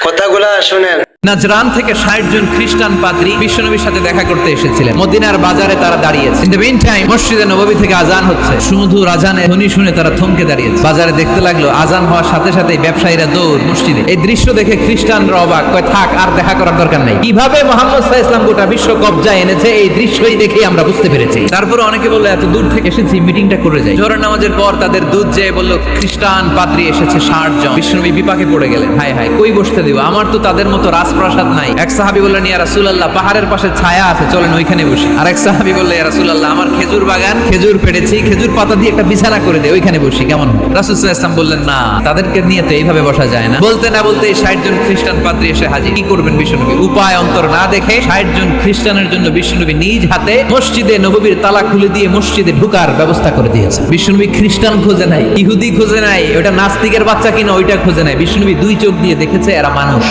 কথাগুলা শুনেন। নাজরান থেকে 60 জন খ্রিস্টান পাদ্রী বিশ্বনবীর সাথে দেখা করতে এসেছিলেন। মদিনার বাজারে তারা দাঁড়িয়েছে। ইন দ্য মিন টাইম মসজিদে নববী থেকে আজান হচ্ছে। সুমধুর আজানের ধ্বনি শুনে তারা থমকে দাঁড়িয়েছে। বাজারে দেখতে লাগলো আজান হওয়ার সাথে সাথে ব্যবসায়ীরা দৌড় মসজিদে। এই দৃশ্য দেখে খ্রিস্টানরা অবাক, কয় থাক আর দেখা করার দরকার নাই। কিভাবে মুহাম্মদ সাল্লাল্লাহু আলাইহি ওয়াসাল্লাম গোটা বিশ্ব কবজায় এনেছে এই দৃশ্যই দেখেই আমরা বুঝতে পেরেছি। তারপরে অনেকে বললো এত দূর থেকে এসেছি, মিটিংটা করে যাই। জোহরের নামাজের পর তাদের দুধ যেয়ে বলল খ্রিস্টান পাদ্রী এসেছে 60 জন। বিশ্বনবী বিপাকে পড়ে গেলেন। হায় হায়, কই বসতে দিব, আমার তো তাদের মতো রাজপ্রাসাদ নাই। এক সাহাবী বললেন, ইয়া রাসূলুল্লাহ, পাহাড়ের পাশে ছায়া আছে, চলেন ওইখানে বসি। আর এক সাহাবী বললেন, ইয়া রাসূলুল্লাহ, আমার খেজুর বাগান, খেজুর পেড়েছি, খেজুর পাতা দিয়ে একটা বিছানা করে দে, ওইখানে বসি, কেমন হবে? রাসূল সাল্লাল্লাহু আলাইহি ওয়াসাল্লাম বললেন, না, তাদেরকে নিয়ে তো এইভাবে বসা যায় না। বলতে না বলতে 60 জন খ্রিস্টান পাদ্রী এসে হাজির। কি করবেন বিশ্বনবী? উপায় অন্তর না দেখে 60 জন খ্রিস্টানের জন্য বিশ্বনবী নিজ হাতে মসজিদে নববীর তালা খুলে দিয়ে মসজিদে ঢোকার ব্যবস্থা করে দিয়েছে। বিশ্বনবী খ্রিস্টান খোঁজে নাই, ইহুদি খোঁজে নাই, ওটা নাস্তিকের বাচ্চা কিনা ওইটা খোঁজে নাই। বিশ্বনবী দুই চোখ দিয়ে দেখেছে এরা মানুষ।